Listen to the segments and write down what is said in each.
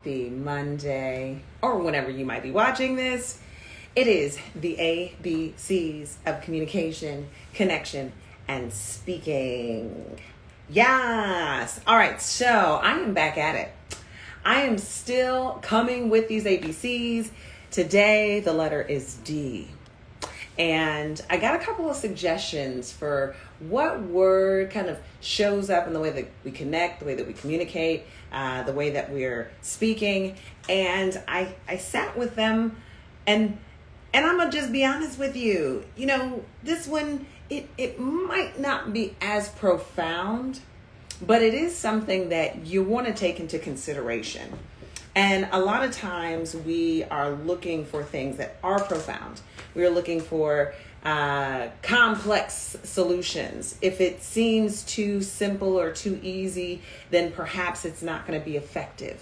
Happy Monday, or whenever you might be watching this. It is the ABCs of communication, connection, and speaking. Yes. All right. So I am back at it. I am still coming with these ABCs. Today, the letter is D. And I got a couple of suggestions for what word kind of shows up in the way that we connect, the way that we communicate, the way that we're speaking. And I sat with them and I'm going to just be honest with you. You know, this one, it might not be as profound, but it is something that you want to take into consideration. And a lot of times we are looking for things that are profound. We're looking for complex solutions. If it seems too simple or too easy, then perhaps it's not going to be effective,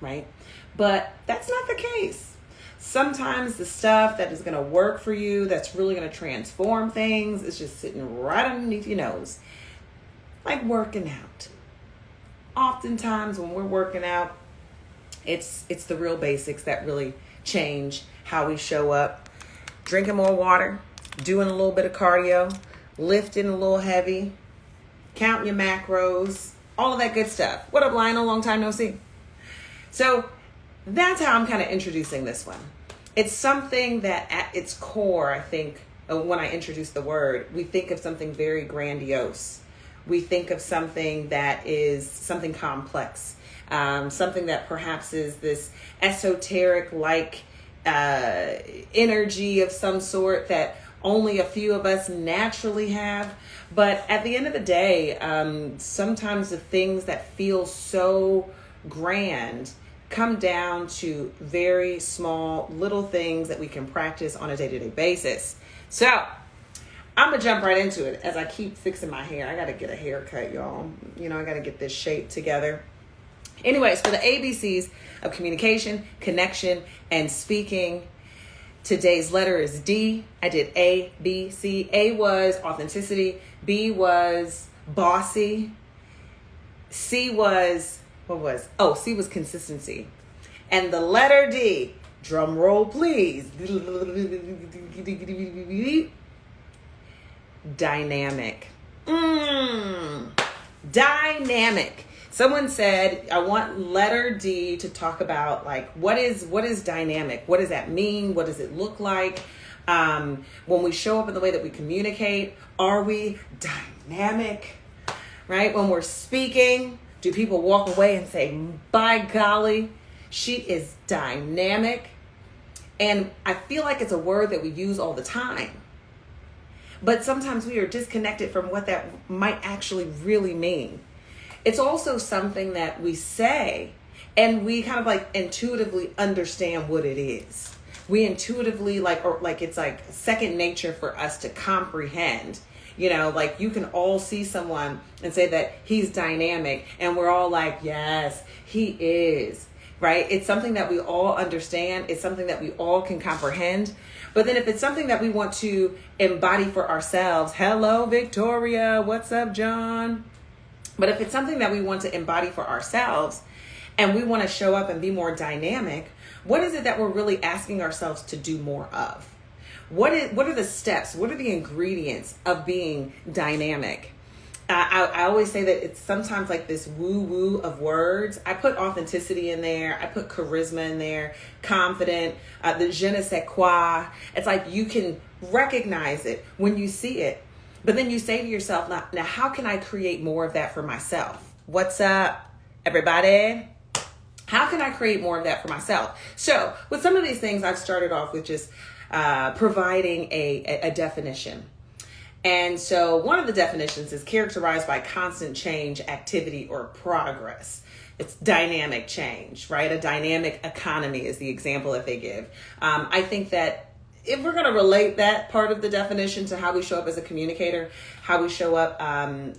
right? But that's not the case. Sometimes the stuff that is going to work for you, that's really going to transform things, is just sitting right underneath your nose, like working out. Oftentimes when we're working out, it's the real basics that really change how we show up. Drinking more water, doing a little bit of cardio, lifting a little heavy, counting your macros, all of that good stuff. What up, Lionel? Long time no see. So that's how I'm kind of introducing this one. It's something that at its core, I think, when I introduce the word, we think of something very grandiose. We think of something that is something complex. Something that perhaps is this esoteric-like energy of some sort that only a few of us naturally have. But at the end of the day, sometimes the things that feel so grand come down to very small little things that we can practice on a day-to-day basis. So I'm going to jump right into it as I keep fixing my hair. I got to get a haircut, y'all. You know, I got to get this shape together. Anyways, for the ABCs of communication, connection, and speaking, today's letter is D. I did A, B, C. A was authenticity. B was bossy. C was, C was consistency. And the letter D, drum roll please, dynamic. Dynamic. Someone said, I want letter D to talk about like, what is dynamic? What does that mean? What does it look like? When we show up in the way that we communicate, are we dynamic, right? When we're speaking, do people walk away and say, by golly, she is dynamic? And I feel like it's a word that we use all the time. But sometimes we are disconnected from what that might actually really mean. It's also something that we say and we kind of like intuitively understand what it is. We intuitively it's like second nature for us to comprehend. You know, like you can all see someone and say that he's dynamic and we're all like, yes, he is, right? It's something that we all understand. It's something that we all can comprehend. But then if it's something that we want to embody for ourselves, hello, Victoria, what's up, John? But if it's something that we want to embody for ourselves and we want to show up and be more dynamic, what is it that we're really asking ourselves to do more of? What are the steps? What are the ingredients of being dynamic? I always say that it's sometimes like this woo-woo of words. I put authenticity in there. I put charisma in there, confident, the je ne sais quoi. It's like you can recognize it when you see it. But then you say to yourself, now how can I create more of that for myself? What's up, everybody? How can I create more of that for myself? So with some of these things, I've started off with just providing a definition. And so one of the definitions is characterized by constant change, activity, or progress. It's dynamic change, right? A dynamic economy is the example that they give. I think that if we're going to relate that part of the definition to how we show up as a communicator, how we show up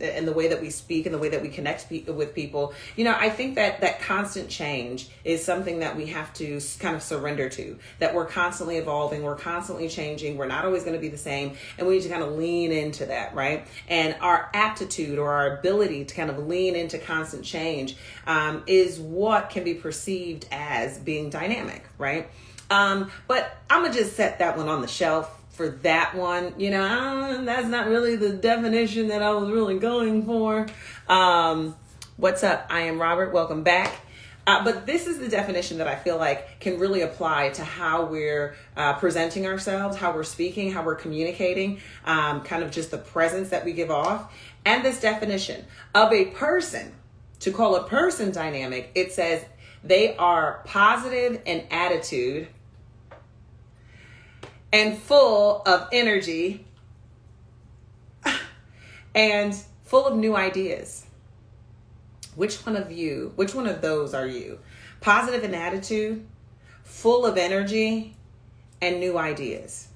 in the way that we speak and the way that we connect with people, I think that constant change is something that we have to kind of surrender to, that we're constantly evolving, we're constantly changing, we're not always going to be the same, and we need to kind of lean into that, right? And our aptitude or our ability to kind of lean into constant change is what can be perceived as being dynamic, right? But I'm going to just set that one on the shelf for that one. That's not really the definition that I was really going for. What's up? I am Robert. Welcome back. But this is the definition that I feel like can really apply to how we're presenting ourselves, how we're speaking, how we're communicating, kind of just the presence that we give off. And this definition of a person, to call a person dynamic, it says they are positive in attitude and full of energy and full of new ideas. Which one of those are you? Positive in attitude, full of energy, and new ideas.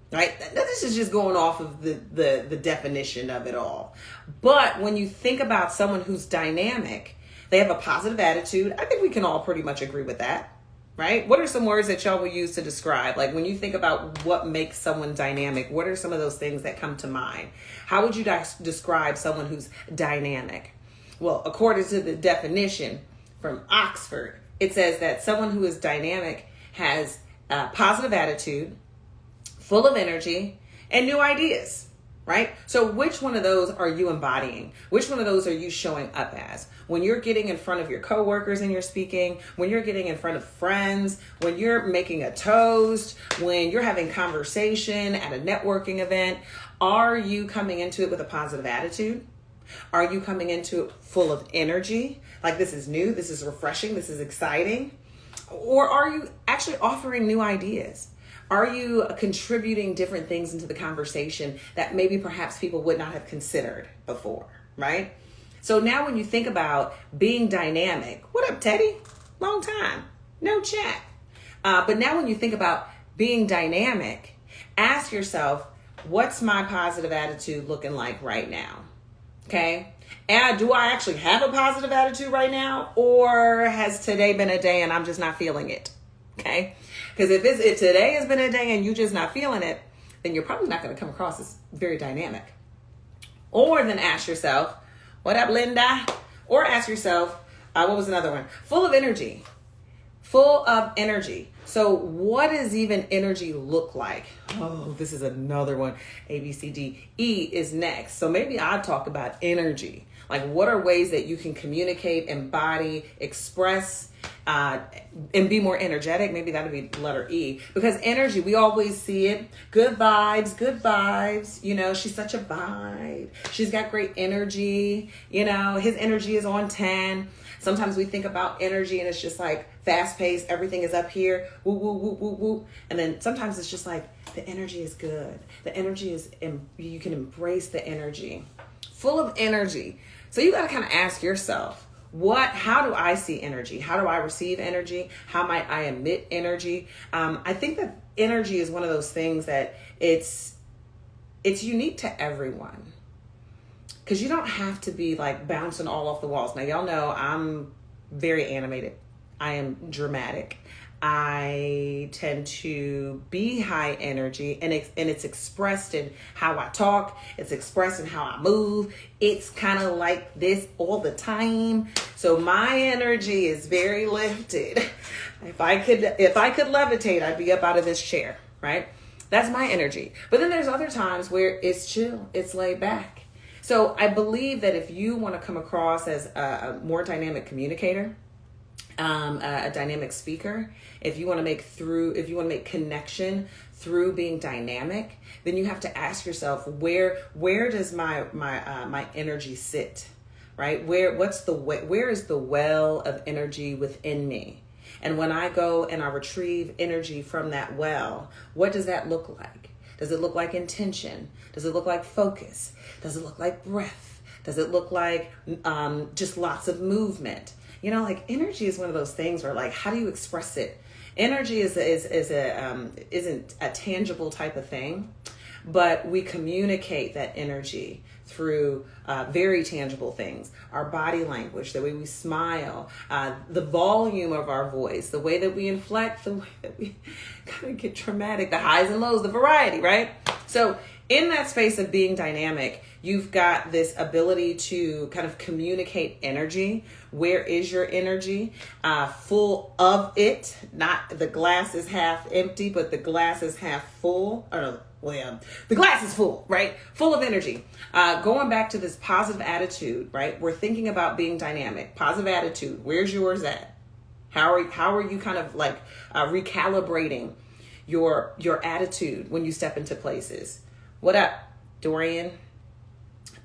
Right? This is just going off of the definition of it all. But when you think about someone who's dynamic, they have a positive attitude. I think we can all pretty much agree with that. Right? What are some words that y'all will use to describe? Like when you think about what makes someone dynamic, what are some of those things that come to mind? How would you describe someone who's dynamic? Well, according to the definition from Oxford, it says that someone who is dynamic has a positive attitude, full of energy, and new ideas. Right? So which one of those are you embodying? Which one of those are you showing up as? When you're getting in front of your coworkers and you're speaking, when you're getting in front of friends, when you're making a toast, when you're having conversation at a networking event, are you coming into it with a positive attitude? Are you coming into it full of energy? Like this is new, this is refreshing, this is exciting? Or are you actually offering new ideas? Are you contributing different things into the conversation that maybe perhaps people would not have considered before, right? So now when you think about being dynamic, what up, Teddy? Long time, no chat. But now when you think about being dynamic, ask yourself, what's my positive attitude looking like right now? Okay. And do I actually have a positive attitude right now? Or has today been a day and I'm just not feeling it? Okay. Because if today has been a day and you're just not feeling it, then you're probably not going to come across as very dynamic. Or then ask yourself, what up, Linda? Or ask yourself, what was another one? Full of energy. Full of energy. So what does even energy look like? Oh, this is another one. A, B, C, D. E is next. So maybe I'll talk about energy. Like what are ways that you can communicate, embody, express, and be more energetic? Maybe that would be letter E. Because energy, we always see it. Good vibes, good vibes. She's such a vibe. She's got great energy. His energy is on 10. Sometimes we think about energy and it's just like fast paced. Everything is up here. Woo, woo, woo, woo, woo. And then sometimes it's just like the energy is good. The energy is, you can embrace the energy. Full of energy. So you got to kind of ask yourself, how do I see energy? How do I receive energy? How might I emit energy? I think that energy is one of those things that it's unique to everyone. Because you don't have to be like bouncing all off the walls. Now, y'all know I'm very animated. I am dramatic. I tend to be high energy, and it's expressed in how I talk. It's expressed in how I move. It's kind of like this all the time. So my energy is very lifted. If I could levitate, I'd be up out of this chair, right? That's my energy. But then there's other times where it's chill, it's laid back. So I believe that if you want to come across as a more dynamic communicator, a dynamic speaker, if you want to make connection through being dynamic, then you have to ask yourself, where does my energy sit, right? Where is the well of energy within me? And when I go and I retrieve energy from that well, what does that look like? Does it look like intention? Does it look like focus? Does it look like breath? Does it look like just lots of movement? like energy is one of those things where like, how do you express it? Energy isn't a tangible type of thing, but we communicate that energy through very tangible things. Our body language, the way we smile, the volume of our voice, the way that we inflect, the way that we kind of get dramatic, the highs and lows, the variety, right? So in that space of being dynamic, you've got this ability to kind of communicate energy. Where is your energy? Full of it. Not the glass is half empty, but the glass is half full. Or no, the glass is full, right? Full of energy. Going back to this positive attitude, right? We're thinking about being dynamic. Positive attitude. Where's yours at? How are you kind of like recalibrating your attitude when you step into places? What up, Dorian?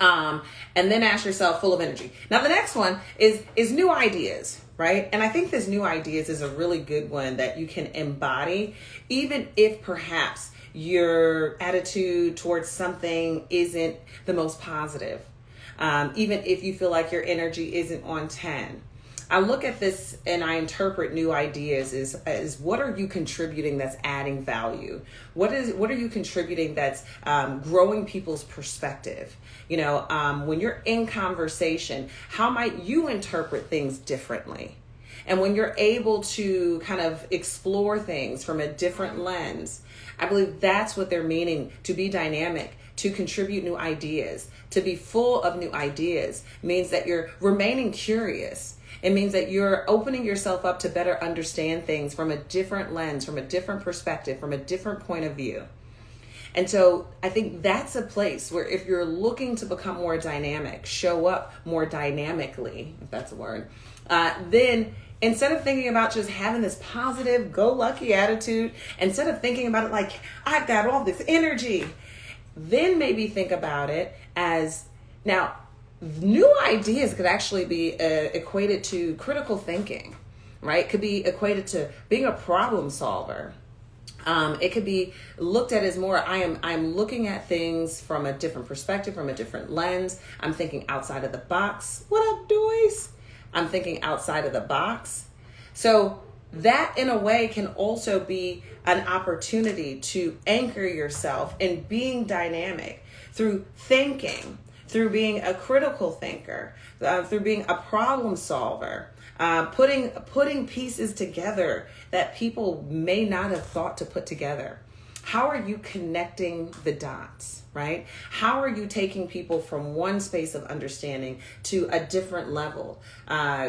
And then ask yourself, full of energy. Now the next one is new ideas, right? And I think this new ideas is a really good one that you can embody, even if perhaps your attitude towards something isn't the most positive. Even if you feel like your energy isn't on 10. I look at this and I interpret new ideas as what are you contributing that's adding value? What are you contributing that's growing people's perspective? When you're in conversation, how might you interpret things differently? And when you're able to kind of explore things from a different lens, I believe that's what they're meaning, to be dynamic, to contribute new ideas, to be full of new ideas means that you're remaining curious. It means that you're opening yourself up to better understand things from a different lens, from a different perspective, from a different point of view. And so I think that's a place where if you're looking to become more dynamic, show up more dynamically, if that's a word, then instead of thinking about just having this positive, go-lucky attitude, instead of thinking about it like, I've got all this energy, then maybe think about it as, now, new ideas could actually be equated to critical thinking, right? Could be equated to being a problem solver. It could be looked at as more, I'm looking at things from a different perspective, from a different lens. I'm thinking outside of the box. What up, Doyce? I'm thinking outside of the box. So that in a way can also be an opportunity to anchor yourself in being dynamic through thinking, through being a critical thinker, through being a problem solver, putting pieces together that people may not have thought to put together. How are you connecting the dots, right? How are you taking people from one space of understanding to a different level,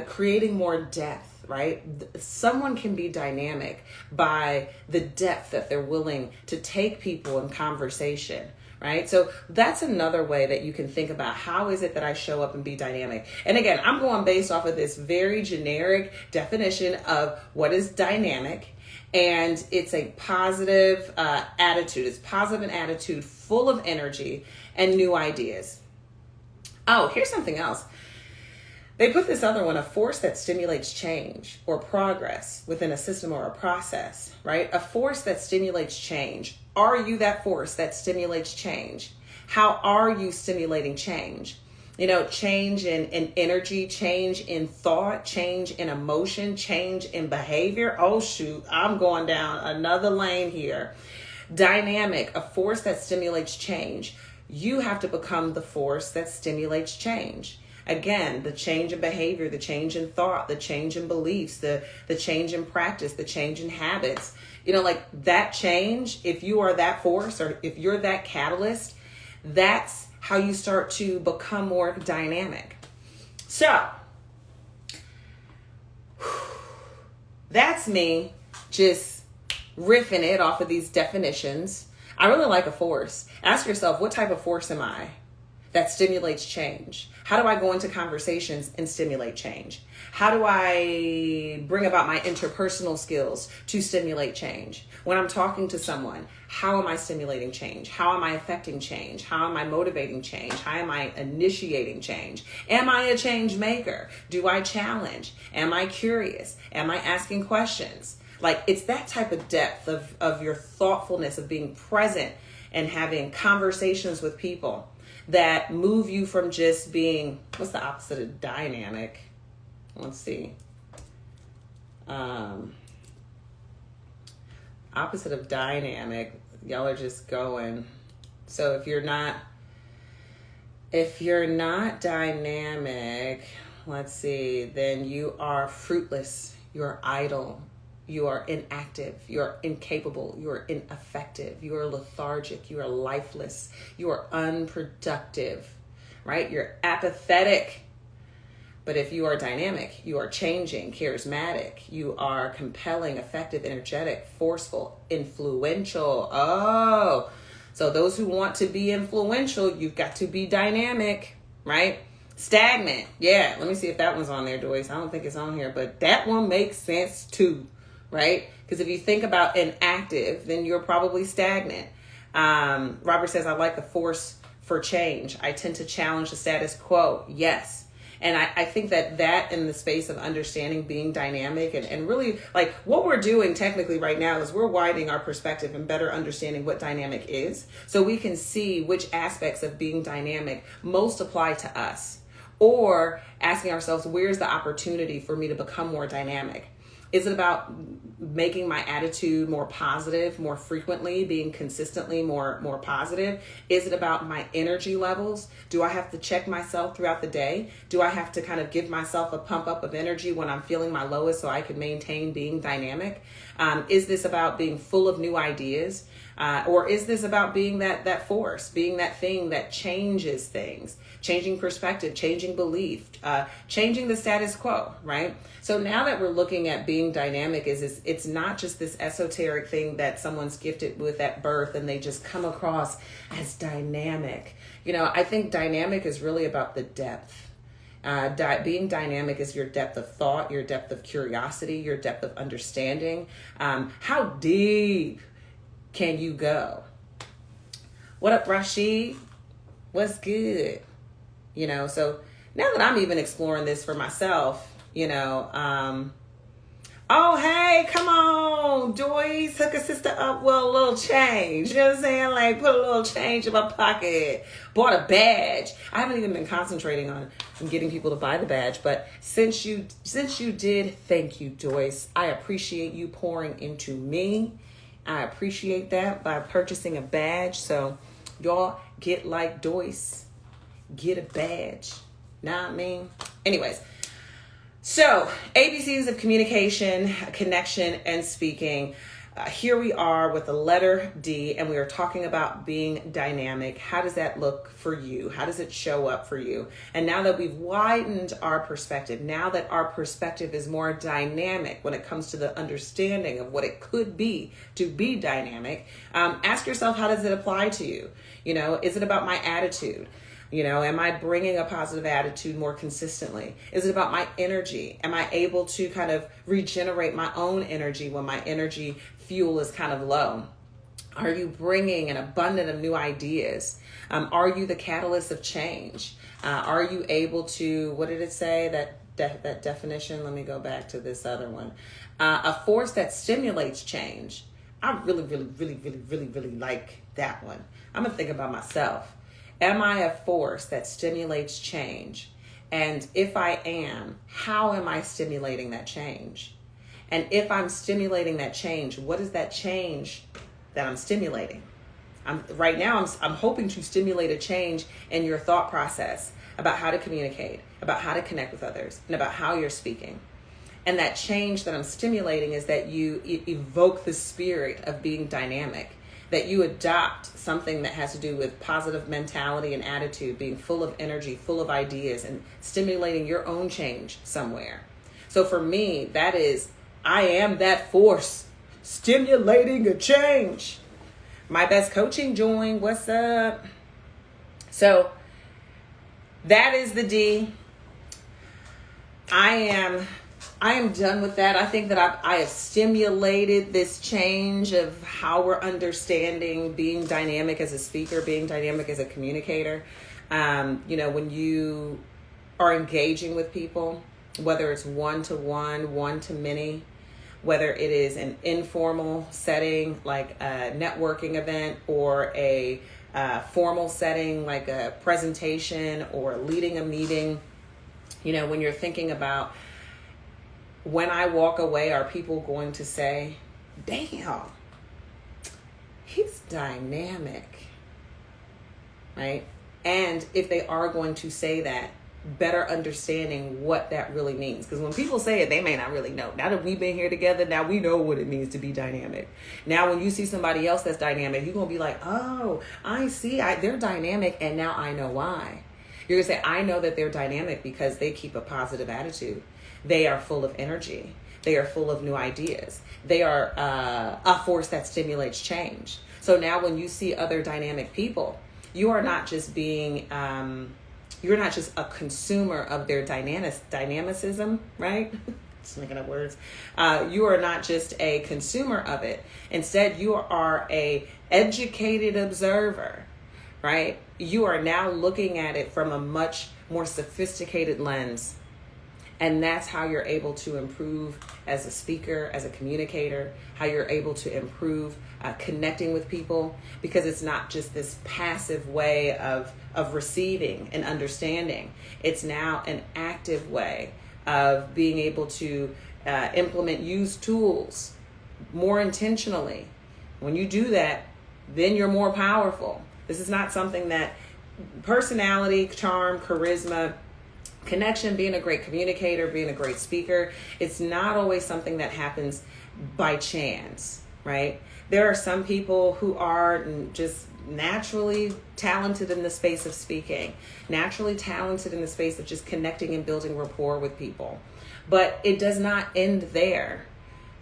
creating more depth, right? Someone can be dynamic by the depth that they're willing to take people in conversation. Right? So that's another way that you can think about how is it that I show up and be dynamic. And again, I'm going based off of this very generic definition of what is dynamic. And it's a positive attitude. It's positive an attitude full of energy and new ideas. Oh, here's something else. They put this other one, a force that stimulates change or progress within a system or a process, right? A force that stimulates change. Are you that force that stimulates change? How are you stimulating change? Change in energy, change in thought, change in emotion, change in behavior. Oh, shoot, I'm going down another lane here. Dynamic, a force that stimulates change. You have to become the force that stimulates change. Again, the change in behavior, the change in thought, the change in beliefs, the change in practice, the change in habits. Like that change, if you are that force or if you're that catalyst, that's how you start to become more dynamic. So, that's me just riffing it off of these definitions. I really like a force. Ask yourself, what type of force am I that stimulates change? How do I go into conversations and stimulate change? How do I bring about my interpersonal skills to stimulate change? When I'm talking to someone, how am I stimulating change? How am I affecting change? How am I motivating change? How am I initiating change? Am I a change maker? Do I challenge? Am I curious? Am I asking questions? Like, it's that type of depth of your thoughtfulness, of being present and having conversations with people that move you from just being, what's the opposite of dynamic? Let's see. Opposite of dynamic, y'all are just going. So if you're not dynamic, let's see, then you are fruitless, you're idle, you are inactive, you are incapable, you are ineffective, you are lethargic, you are lifeless, you are unproductive, right? You're apathetic. But if you are dynamic, you are changing, charismatic, you are compelling, effective, energetic, forceful, influential. Oh, so those who want to be influential, you've got to be dynamic, right? Stagnant. Yeah, let me see if that one's on there, Joyce. I don't think it's on here, but that one makes sense too, right? Because if you think about inactive, then you're probably stagnant. Robert says, I like the force for change. I tend to challenge the status quo. Yes. And I think that in the space of understanding being dynamic and really like what we're doing technically right now is we're widening our perspective and better understanding what dynamic is. So we can see which aspects of being dynamic most apply to us, or asking ourselves, where's the opportunity for me to become more dynamic? Is it about making my attitude more positive, more frequently, being consistently more positive? Is it about my energy levels? Do I have to check myself throughout the day? Do I have to kind of give myself a pump up of energy when I'm feeling my lowest so I can maintain being dynamic? Is this about being full of new ideas? Or is this about being that force, being that thing that changes things, changing perspective, changing belief, changing the status quo, right? So now that we're looking at being dynamic, it's not just this esoteric thing that someone's gifted with at birth and they just come across as dynamic. You know, I think dynamic is really about the depth. Being dynamic is your depth of thought, your depth of curiosity, your depth of understanding. How deep can you go? What up, Rashid? What's good? You know, so now that I'm even exploring this for myself, you know, oh, hey, come on, Joyce, hook a sister up with a little change. You know what I'm saying? Like, put a little change in my pocket. Bought a badge. I haven't even been concentrating on getting people to buy the badge, but since you did, thank you, Joyce. I appreciate you pouring into me. I appreciate that by purchasing a badge. So y'all get like Joyce. Get a badge. Know what I mean? Anyways. So, ABCs of communication, connection, and speaking. Here we are with the letter D, and we are talking about being dynamic. How does that look for you? How does it show up for you? And now that we've widened our perspective, now that our perspective is more dynamic when it comes to the understanding of what it could be to be dynamic, ask yourself, how does it apply to you? You know, is it about my attitude? You know, am I bringing a positive attitude more consistently? Is it about my energy? Am I able to kind of regenerate my own energy when my energy fuel is kind of low? Are you bringing an abundance of new ideas? Are you the catalyst of change? Are you able to, what did it say, that definition? Let me go back to this other one. A force that stimulates change. I really like that one. I'm going to think about myself. Am I a force that stimulates change? And if I am, how am I stimulating that change? And if I'm stimulating that change, what is that change that I'm stimulating? Right now, I'm hoping to stimulate a change in your thought process about how to communicate, about how to connect with others, and about how you're speaking. And that change that I'm stimulating is that you evoke the spirit of being dynamic, that you adopt something that has to do with positive mentality and attitude, being full of energy, full of ideas, and stimulating your own change somewhere. So for me, that is, I am that force stimulating a change. My best coaching join, what's up? So that is the D. I am done with that. I think that I have stimulated this change of how we're understanding being dynamic as a speaker, being dynamic as a communicator. You know, when you are engaging with people, whether it's one-to-one, one-to-many, whether it is an informal setting like a networking event or a formal setting like a presentation or leading a meeting, you know, when you're thinking about when I walk away, are people going to say, damn, he's dynamic, right? And if they are going to say that, better understanding what that really means. Because when people say it, they may not really know. Now that we've been here together, now we know what it means to be dynamic. Now when you see somebody else that's dynamic, you're going to be like, oh, I see, they're dynamic, and now I know why. You're going to say, I know that they're dynamic because they keep a positive attitude. They are full of energy. They are full of new ideas. They are a force that stimulates change. So now when you see other dynamic people, you are not just being... you're not just a consumer of their dynamicism, right? Just making up words. You are not just a consumer of it. Instead, you are a educated observer, right? You are now looking at it from a much more sophisticated lens. And that's how you're able to improve as a speaker, as a communicator, how you're able to improve connecting with people, because it's not just this passive way of receiving and understanding. It's now an active way of being able to use tools more intentionally. When you do that, then you're more powerful. This is not something that personality, charm, charisma, connection, being a great communicator, being a great speaker, it's not always something that happens by chance, right? There are some people who are just naturally talented in the space of speaking, naturally talented in the space of just connecting and building rapport with people. But it does not end there.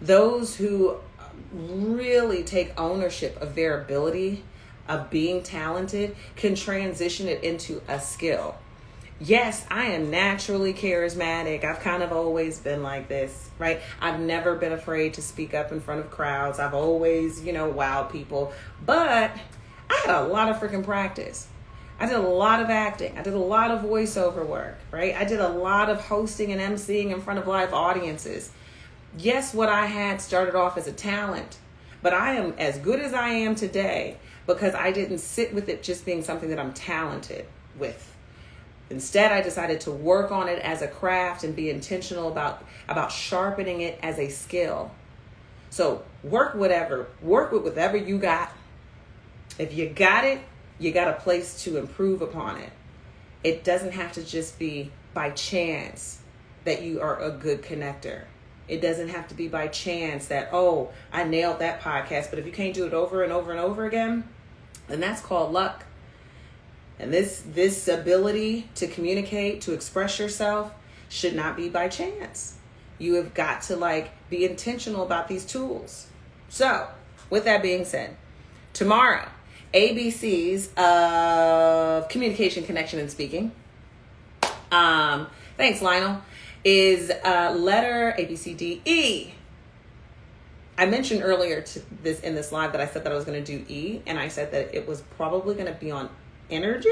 Those who really take ownership of their ability of being talented can transition it into a skill. Yes, I am naturally charismatic. I've kind of always been like this, right? I've never been afraid to speak up in front of crowds. I've always, wowed people. But I had a lot of freaking practice. I did a lot of acting. I did a lot of voiceover work, right? I did a lot of hosting and emceeing in front of live audiences. Yes, what I had started off as a talent, but I am as good as I am today because I didn't sit with it just being something that I'm talented with. Instead, I decided to work on it as a craft and be intentional about sharpening it as a skill. So work with whatever you got. If you got it, you got a place to improve upon it. It doesn't have to just be by chance that you are a good connector. It doesn't have to be by chance that, oh, I nailed that podcast. But if you can't do it over and over and over again, then that's called luck. And this ability to communicate, to express yourself should not be by chance. You have got to be intentional about these tools. So with that being said, tomorrow, ABCs of communication, connection, and speaking. Thanks, Lionel. Is letter A, B, C, D, E. I mentioned earlier in this live that I said that I was going to do E, and I said that it was probably going to be on energy.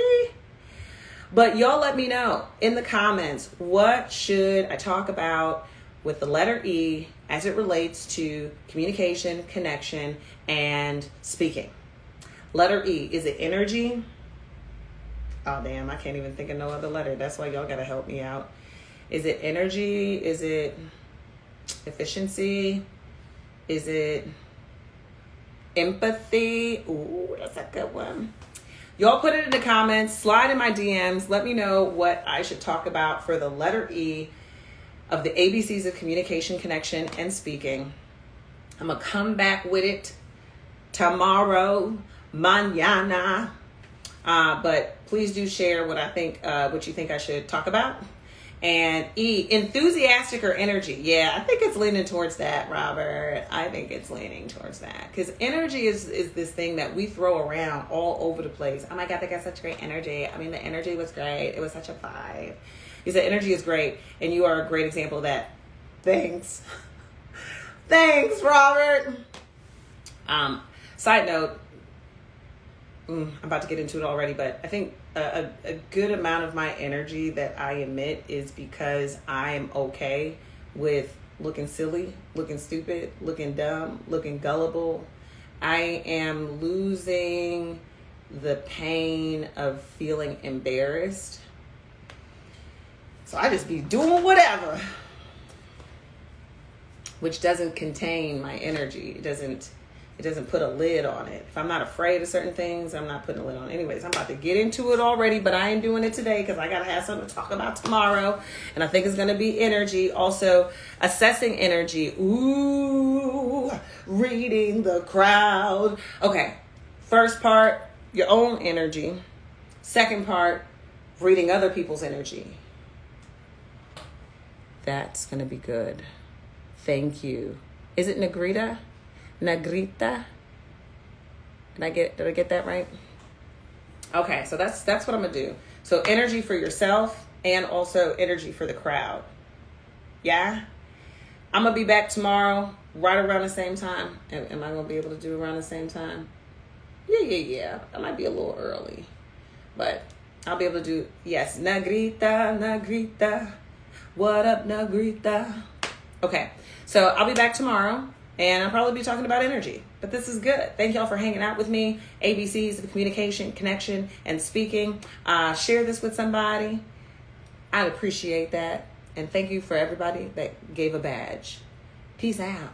But y'all let me know in the comments, what should I talk about with the letter E as it relates to communication, connection, and speaking? Letter E, is it energy? Oh damn, I can't even think of no other letter. That's why y'all gotta help me out. Is it energy? Is it efficiency? Is it empathy? Ooh, that's a good one. Y'all put it in the comments, slide in my DMs, let me know what I should talk about for the letter E of the ABCs of communication, connection, and speaking. I'm going to come back with it tomorrow, mañana. But please do share what you think I should talk about. And E, enthusiastic or energy? Yeah, I think it's leaning towards that, Robert. I think it's leaning towards that. Because energy is this thing that we throw around all over the place. Oh my God, they got such great energy. I mean, the energy was great. It was such a vibe. You said energy is great, and you are a great example of that. Thanks. Thanks, Robert. Side note, I'm about to get into it already, but I think a good amount of my energy that I emit is because I am okay with looking silly, looking stupid, looking dumb, looking gullible. I am losing the pain of feeling embarrassed. So I just be doing whatever. which doesn't contain my energy. It doesn't put a lid on it. If I'm not afraid of certain things, I'm not putting a lid on it. Anyways, I'm about to get into it already, but I ain't doing it today because I got to have something to talk about tomorrow. And I think it's going to be energy. Also, assessing energy. Ooh, reading the crowd. Okay, first part, your own energy. Second part, reading other people's energy. That's going to be good. Thank you. Is it Negrita? Negrita? Did I get that right? Okay, so that's what I'm gonna do. So energy for yourself and also energy for the crowd. Yeah? I'm gonna be back tomorrow right around the same time. Am I gonna be able to do around the same time? Yeah. I might be a little early. But I'll be able to do, yes, Negrita. What up, Negrita? Okay, so I'll be back tomorrow. And I'll probably be talking about energy. But this is good. Thank y'all for hanging out with me. ABCs of communication, connection, and speaking. Share this with somebody. I'd appreciate that. And thank you for everybody that gave a badge. Peace out.